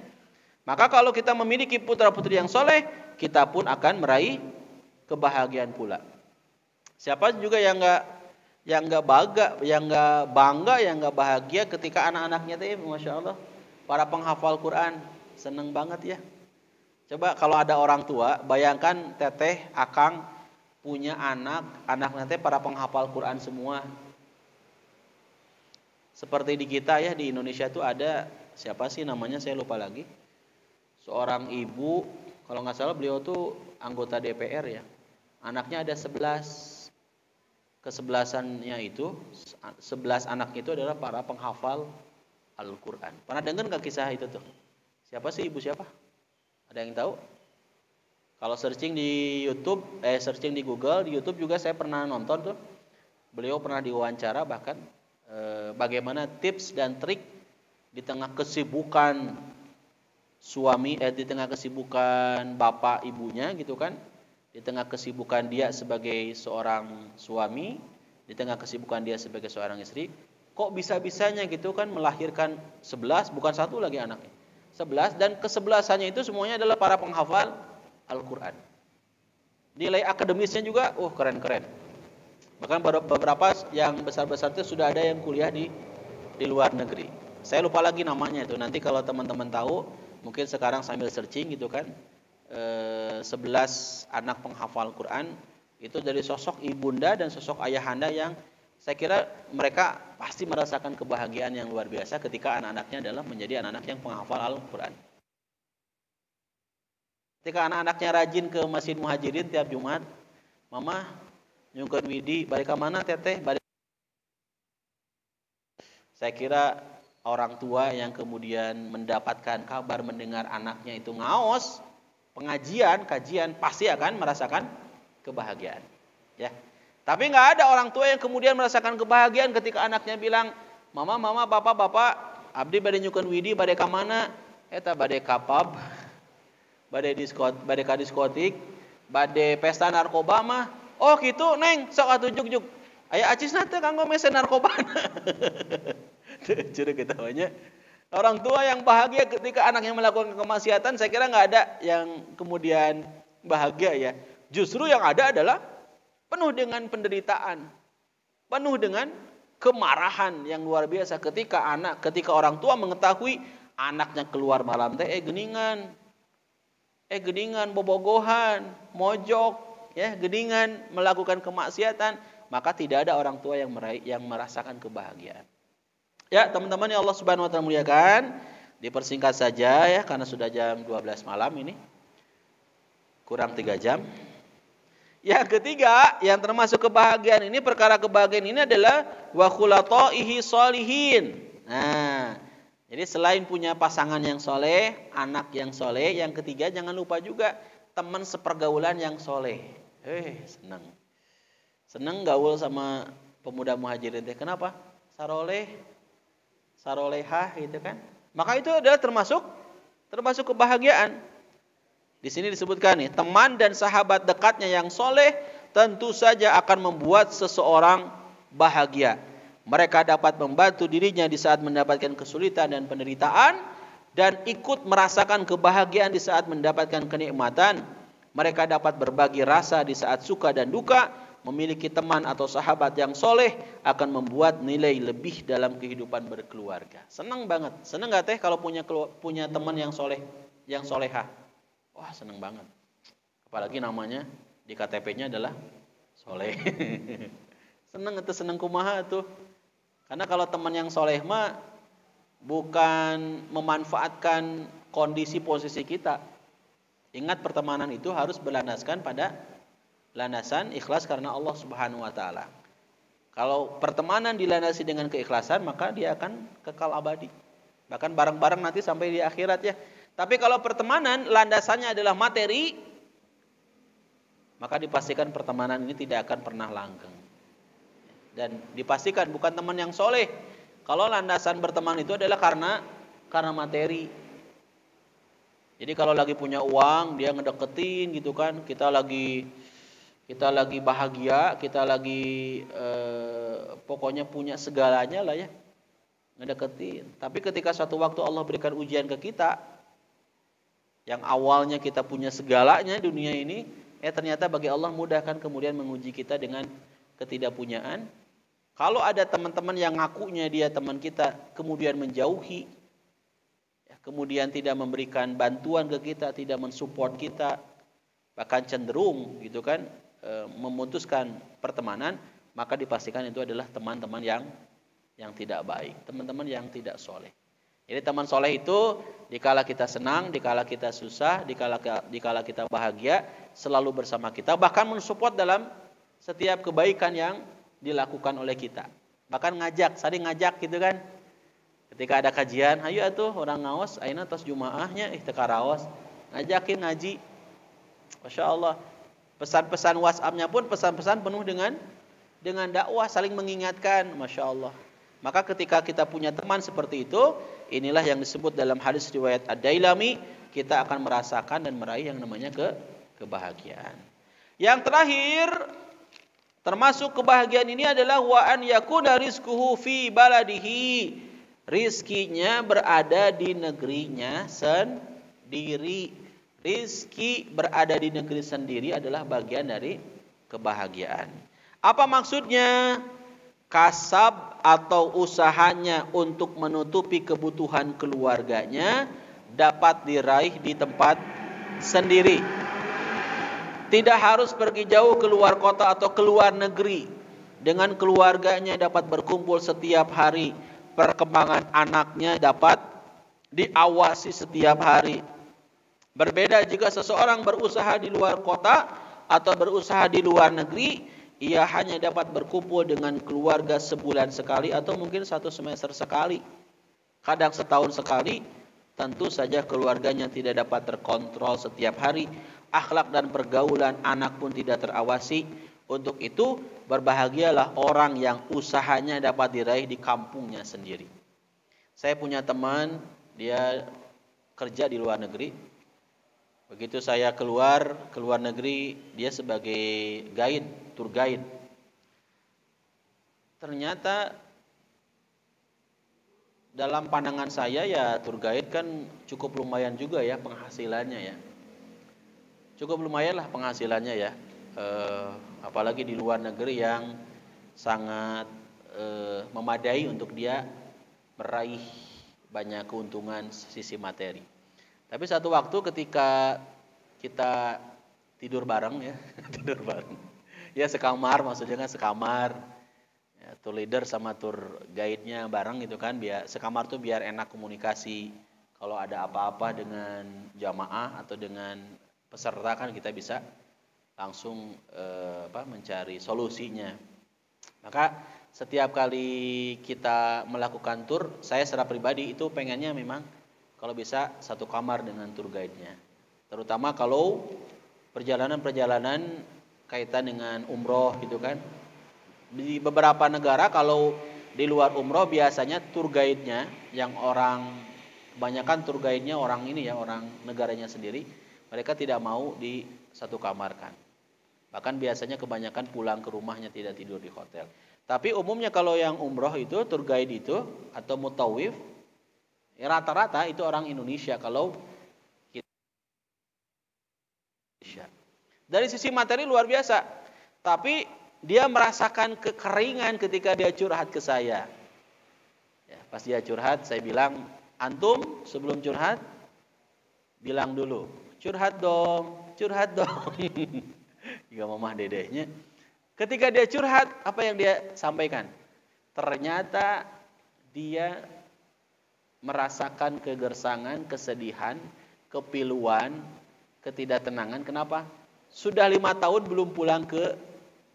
Maka kalau kita memiliki putra-putri yang soleh, kita pun akan meraih kebahagiaan pula. Siapa juga yang nggak bangga, yang nggak bahagia ketika anak-anaknya teh, masya Allah, para penghafal Quran, seneng banget ya. Coba kalau ada orang tua, bayangkan teteh, akang punya anak nanti para penghafal Quran semua. Seperti di kita ya, di Indonesia itu ada, siapa sih namanya saya lupa lagi. Seorang ibu, kalau nggak salah beliau tuh anggota DPR ya. Anaknya ada 11. Kesebelasannya itu, 11 anak itu adalah para penghafal Al-Quran. Pernah dengar nggak kisah itu tuh? Siapa sih ibu siapa? Ada yang tahu? Kalau searching di YouTube, searching di Google, di YouTube juga saya pernah nonton tuh. Beliau pernah diwawancara bahkan bagaimana tips dan trik di tengah kesibukan di tengah kesibukan bapak ibunya gitu kan, di tengah kesibukan dia sebagai seorang suami, di tengah kesibukan dia sebagai seorang istri, kok bisa-bisanya gitu kan melahirkan 11, bukan satu lagi anaknya. 11, dan ke-11-nya itu semuanya adalah para penghafal Al-Qur'an. Nilai akademisnya juga keren-keren. Bahkan beberapa yang besar-besar itu sudah ada yang kuliah di luar negeri. Saya lupa lagi namanya itu. Nanti kalau teman-teman tahu, mungkin sekarang sambil searching gitu kan. 11 anak penghafal Quran itu dari sosok ibunda dan sosok ayahanda yang saya kira mereka pasti merasakan kebahagiaan yang luar biasa ketika anak-anaknya adalah menjadi anak-anak yang penghafal Al-Quran. Ketika anak-anaknya rajin ke Masjid Muhajirin tiap Jumat, mama nyungkeun widi, balik ke mana teteh? Saya kira orang tua yang kemudian mendapatkan kabar mendengar anaknya itu ngaos kajian pasti akan merasakan kebahagiaan, ya. Tapi nggak ada orang tua yang kemudian merasakan kebahagiaan ketika anaknya bilang, mama, bapak, abdi bade nyukeun widi, bade ka mana? Eta bade ka pub, bade ka diskotik, bade pesta narkoba mah. Oh gitu, neng, sok atuh juk. Aya acisna teh kanggo mesen narkoba. Cure kita banyak. Orang tua yang bahagia ketika anaknya melakukan kemaksiatan, saya kira nggak ada yang kemudian bahagia ya. Justru yang ada adalah penuh dengan penderitaan, penuh dengan kemarahan yang luar biasa ketika orang tua mengetahui anaknya keluar malam teh geningan bobogohan, mojok, ya, geningan melakukan kemaksiatan, maka tidak ada orang tua yang merasakan kebahagiaan. Ya, teman-teman yang Allah Subhanahu wa taala muliakan, dipersingkat saja ya karena sudah jam 12 malam ini. Kurang 3 jam. Yang ketiga, yang termasuk kebahagiaan ini, perkara kebahagiaan ini adalah wa khulata'ihi sholihin. Nah, jadi selain punya pasangan yang soleh, anak yang soleh, yang ketiga jangan lupa juga teman sepergaulan yang soleh. Senang gaul sama pemuda muhajirin teh. Kenapa? Sarolehah gitu kan. Maka itu adalah termasuk kebahagiaan. Di sini disebutkan nih, teman dan sahabat dekatnya yang soleh tentu saja akan membuat seseorang bahagia. Mereka dapat membantu dirinya di saat mendapatkan kesulitan dan penderitaan dan ikut merasakan kebahagiaan di saat mendapatkan kenikmatan. Mereka dapat berbagi rasa di saat suka dan duka. Memiliki teman atau sahabat yang soleh akan membuat nilai lebih dalam kehidupan berkeluarga. Senang banget. Senang gak teh kalau punya teman yang soleh, yang solehah? Wah, senang banget. Apalagi namanya di KTP-nya adalah soleh. Senang kumaha tuh. Karena kalau teman yang soleh mah bukan memanfaatkan kondisi posisi kita. Ingat, pertemanan itu harus berlandaskan pada landasan ikhlas karena Allah Subhanahu wa taala. Kalau pertemanan dilandasi dengan keikhlasan, maka dia akan kekal abadi. Bahkan bareng-bareng nanti sampai di akhirat ya. Tapi kalau pertemanan landasannya adalah materi, maka dipastikan pertemanan ini tidak akan pernah langgeng. Dan dipastikan bukan teman yang soleh kalau landasan berteman itu adalah karena materi. Jadi kalau lagi punya uang, dia ngedeketin gitu kan, kita lagi bahagia, kita lagi pokoknya punya segalanya lah ya, ngedeketin. Tapi ketika suatu waktu Allah berikan ujian ke kita, yang awalnya kita punya segalanya dunia ini, ternyata bagi Allah mudahkan kemudian menguji kita dengan ketidakpunyaan. Kalau ada teman-teman yang ngakunya dia teman kita, kemudian menjauhi, kemudian tidak memberikan bantuan ke kita, tidak mensupport kita, bahkan cenderung gitu kan, memutuskan pertemanan, maka dipastikan itu adalah teman-teman yang tidak baik, teman-teman yang tidak soleh. Jadi teman soleh itu dikala kita senang, dikala kita susah, dikala kita bahagia, selalu bersama kita, bahkan mensupport dalam setiap kebaikan yang dilakukan oleh kita. Bahkan saling ngajak gitu kan. Ketika ada kajian, ayo atuh orang ngaos, ayeuna tos jumaahnya teu karaos, ngajakin ngaji. Masya Allah. Pesan-pesan WhatsApp-nya pun pesan-pesan penuh dengan dakwah, saling mengingatkan, Masya Allah. Maka ketika kita punya teman seperti itu, inilah yang disebut dalam hadis riwayat Ad-Dailami, kita akan merasakan dan meraih yang namanya kebahagiaan. Yang terakhir, termasuk kebahagiaan ini adalah wa an yakuna rizquhu fi baladihi. Rizkinya berada di negerinya sendiri. Rizki berada di negeri sendiri adalah bagian dari kebahagiaan. Apa maksudnya? Kasab atau usahanya untuk menutupi kebutuhan keluarganya dapat diraih di tempat sendiri. Tidak harus pergi jauh keluar kota atau keluar negeri. Dengan keluarganya dapat berkumpul setiap hari. Perkembangan anaknya dapat diawasi setiap hari. Berbeda jika seseorang berusaha di luar kota atau berusaha di luar negeri, ia hanya dapat berkumpul dengan keluarga sebulan sekali atau mungkin 1 semester sekali. Kadang setahun sekali. Tentu saja keluarganya tidak dapat terkontrol setiap hari. Akhlak dan pergaulan anak pun tidak terawasi. Untuk itu berbahagialah orang yang usahanya dapat diraih di kampungnya sendiri. Saya punya teman, dia kerja di luar negeri. Begitu saya keluar negeri, dia sebagai guide, tour guide. Ternyata dalam pandangan saya ya tour guide kan cukup lumayan juga ya penghasilannya ya. Cukup lumayan lah penghasilannya ya. Apalagi di luar negeri yang sangat memadai untuk dia meraih banyak keuntungan sisi materi. Tapi satu waktu ketika kita tidur bareng ya, tidur bareng. Ya sekamar, maksudnya kan sekamar. Ya, tour leader sama tour guide-nya bareng gitu kan, biar sekamar tuh biar enak komunikasi. Kalau ada apa-apa dengan jamaah atau dengan peserta kan kita bisa langsung mencari solusinya. Maka setiap kali kita melakukan tour, saya secara pribadi itu pengennya memang kalau bisa satu kamar dengan tour guide-nya. Terutama kalau perjalanan-perjalanan kaitan dengan umroh gitu kan. Di beberapa negara kalau di luar umroh biasanya tour guide-nya yang kebanyakan tour guide-nya orang ini ya, orang negaranya sendiri, mereka tidak mau di satu kamar kan. Bahkan biasanya kebanyakan pulang ke rumahnya, tidak tidur di hotel. Tapi umumnya kalau yang umroh itu, tour guide itu atau mutawif, rata-rata itu orang Indonesia kalau kita Indonesia. Dari sisi materi luar biasa. Tapi dia merasakan kekeringan ketika dia curhat ke saya. Ya, pas dia curhat, saya bilang, antum sebelum curhat bilang dulu, curhat dong. Juga mamah dedehnya. Ketika dia curhat, apa yang dia sampaikan? Ternyata dia merasakan kegersangan, kesedihan, kepiluan, ketidaktenangan. Kenapa? Sudah 5 tahun belum pulang ke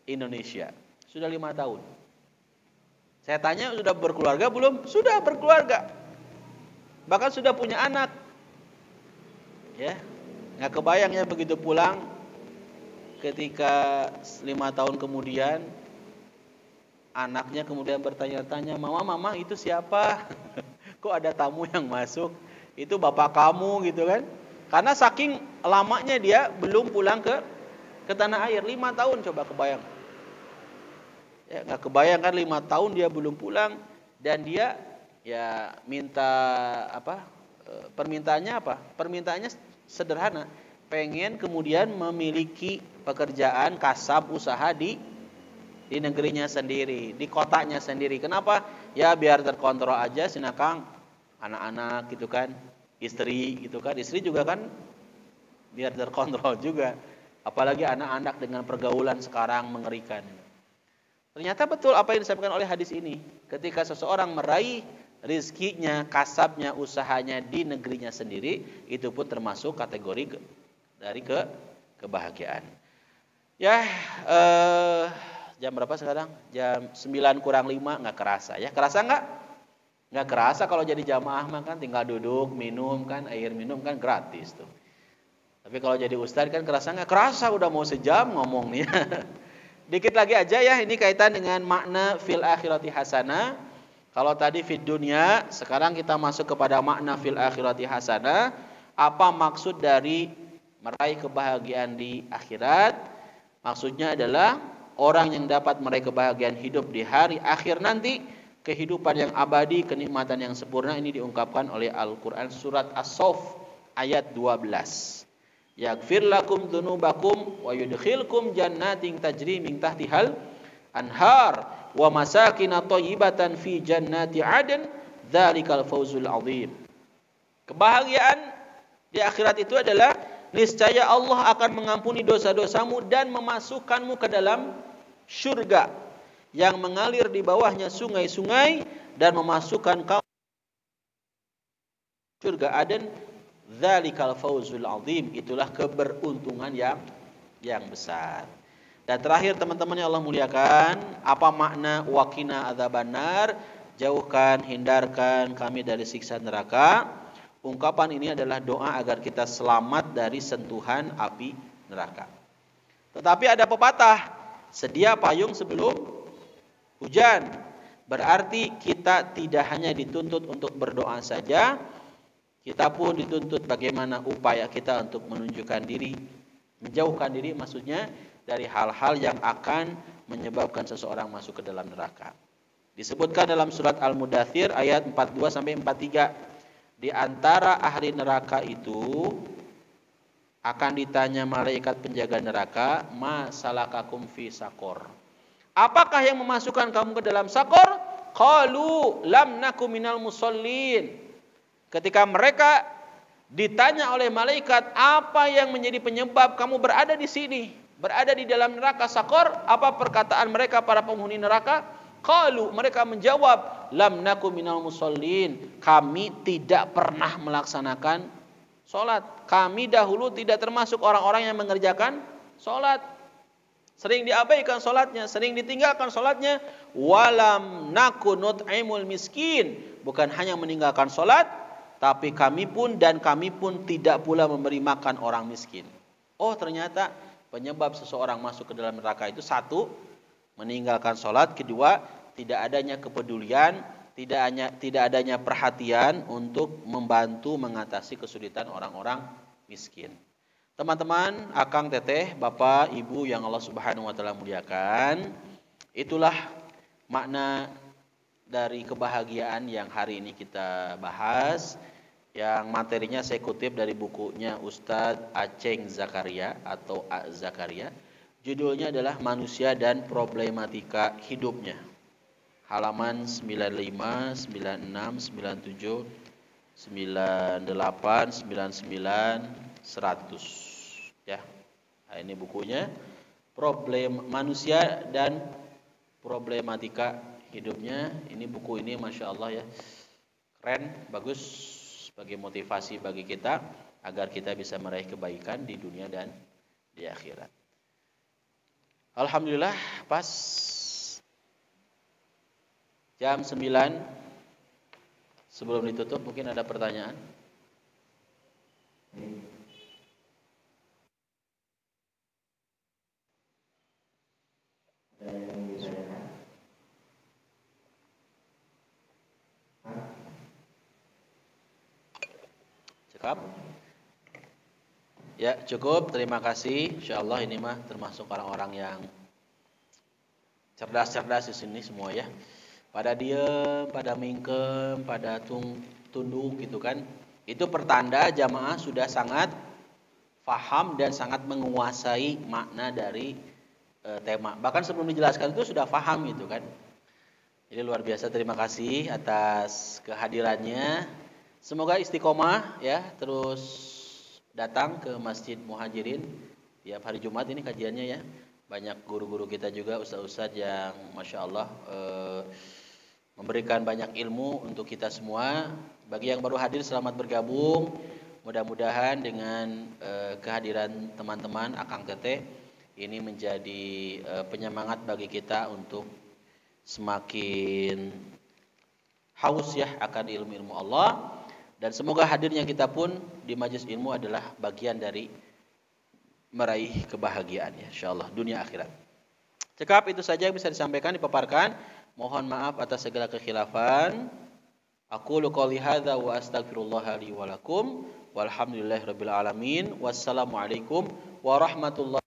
Indonesia. Sudah 5 tahun. Saya tanya, sudah berkeluarga belum? Sudah berkeluarga. Bahkan sudah punya anak. Ya, nggak kebayangnya begitu pulang. Ketika 5 tahun kemudian, anaknya kemudian bertanya-tanya, mama itu siapa? Kok ada tamu yang masuk? Itu bapak kamu gitu kan? Karena saking lamanya dia belum pulang ke tanah air. 5 tahun, coba kebayang. Ya, nggak kebayang kan 5 tahun dia belum pulang. Dan dia ya minta permintaannya apa? Permintaannya sederhana. Pengen kemudian memiliki pekerjaan kasab usaha di negerinya sendiri, di kotanya sendiri. Kenapa? Ya biar terkontrol aja sinakang anak-anak gitu kan, istri gitu kan. Istri juga kan biar terkontrol juga. Apalagi anak-anak dengan pergaulan sekarang mengerikan. Ternyata betul apa yang disampaikan oleh hadis ini. Ketika seseorang meraih rizkinya, kasabnya, usahanya di negerinya sendiri, itu pun termasuk kategori dari kebahagiaan. Ya, jam berapa sekarang? Jam 9:05, nggak kerasa ya. Kerasa nggak? Nggak kerasa kalau jadi jamaah mah kan tinggal duduk, minum kan, air minum kan gratis tuh. Tapi kalau jadi ustadz kan kerasa nggak? Kerasa, udah mau sejam ngomongnya. Dikit lagi aja ya, ini kaitan dengan makna fil akhirati hasanah. Kalau tadi fid dunya, sekarang kita masuk kepada makna fil akhirati hasanah. Apa maksud dari meraih kebahagiaan di akhirat? Maksudnya adalah orang yang dapat meraih kebahagiaan hidup di hari akhir nanti, kehidupan yang abadi, kenikmatan yang sempurna. Ini diungkapkan oleh Al-Quran surat As-Saff ayat 12. Yaghfir lakum dzunubakum wa yudkhilkum jannatin tajri min tahtihal anhar wa masakin thayyibatan fi jannati 'adn dzalikal fawzul 'adzim. Kebahagiaan di akhirat itu adalah niscaya Allah akan mengampuni dosa-dosamu dan memasukkanmu ke dalam syurga yang mengalir di bawahnya sungai-sungai dan memasukkan kamu syurga Aden. Dzalikal fawzul 'adzim, itulah keberuntungan yang besar. Dan terakhir teman-teman yang Allah muliakan, apa makna waqina adzabannar? Jauhkan, hindarkan kami dari siksa neraka. Ungkapan ini adalah doa agar kita selamat dari sentuhan api neraka. Tetapi ada pepatah, sedia payung sebelum hujan. Berarti kita tidak hanya dituntut untuk berdoa saja, kita pun dituntut bagaimana upaya kita untuk menunjukkan diri, menjauhkan diri maksudnya dari hal-hal yang akan menyebabkan seseorang masuk ke dalam neraka. Disebutkan dalam surat Al-Mudaththir ayat 42 sampai 43. Di antara ahli neraka itu akan ditanya malaikat penjaga neraka, ma salakakum fi sakor. Apakah yang memasukkan kamu ke dalam sakor? Qalu lam nakum minal musallin. Ketika mereka ditanya oleh malaikat, apa yang menjadi penyebab kamu berada di sini, berada di dalam neraka sakor? Apa perkataan mereka para penghuni neraka? Qalu, mereka menjawab, lam nakum minal musallin. Kami tidak pernah melaksanakan salat. Kami dahulu tidak termasuk orang-orang yang mengerjakan salat. Sering diabaikan salatnya, sering ditinggalkan salatnya. Walam nakun nut'imul miskin. Bukan hanya meninggalkan salat, tapi kami pun tidak pula memberi makan orang miskin. Oh, ternyata penyebab seseorang masuk ke dalam neraka itu satu, meninggalkan sholat. Kedua, tidak adanya kepedulian, tidak adanya perhatian untuk membantu mengatasi kesulitan orang-orang miskin. Teman-teman, akang, teteh, bapak, ibu yang Allah Subhanahu wa taala muliakan, itulah makna dari kebahagiaan yang hari ini kita bahas, yang materinya saya kutip dari bukunya Ustadz Aceng Zakaria atau A. Zakaria. Judulnya adalah Manusia dan Problematika Hidupnya. Halaman 95, 96, 97, 98, 99, 100. Ya. Nah, ini bukunya, Manusia dan Problematika Hidupnya. Ini buku ini Masya Allah ya, keren, bagus, sebagai motivasi bagi kita agar kita bisa meraih kebaikan di dunia dan di akhirat. Alhamdulillah, pas jam 9 sebelum ditutup, mungkin ada pertanyaan. Cukup? Ya, cukup. Terima kasih. Insyaallah ini mah termasuk orang-orang yang cerdas-cerdas di sini semua ya. Pada diem, pada mingkem, pada tunduk gitu kan. Itu pertanda jamaah sudah sangat faham dan sangat menguasai makna dari tema. Bahkan sebelum dijelaskan itu sudah faham gitu kan. Jadi luar biasa, terima kasih atas kehadirannya. Semoga istiqomah ya, terus datang ke Masjid Muhajirin tiap hari Jumat. Ini kajiannya ya. Banyak guru-guru kita juga, ustaz-ustaz yang Masya Allah memberikan banyak ilmu untuk kita semua. Bagi yang baru hadir, selamat bergabung. Mudah-mudahan dengan kehadiran teman-teman akang teteh ini menjadi penyemangat bagi kita untuk semakin haus ya akan ilmu-ilmu Allah. Dan semoga hadirnya kita pun di majelis ilmu adalah bagian dari meraih kebahagiaan ya, insyaallah dunia akhirat. Cekap itu saja yang bisa disampaikan, dipaparkan. Mohon maaf atas segala kekhilafan. Aqulu qouli hadza wa astaghfirullah li wa lakum. Walhamdulillahirabbil alamin. Wassalamualaikum warahmatullahi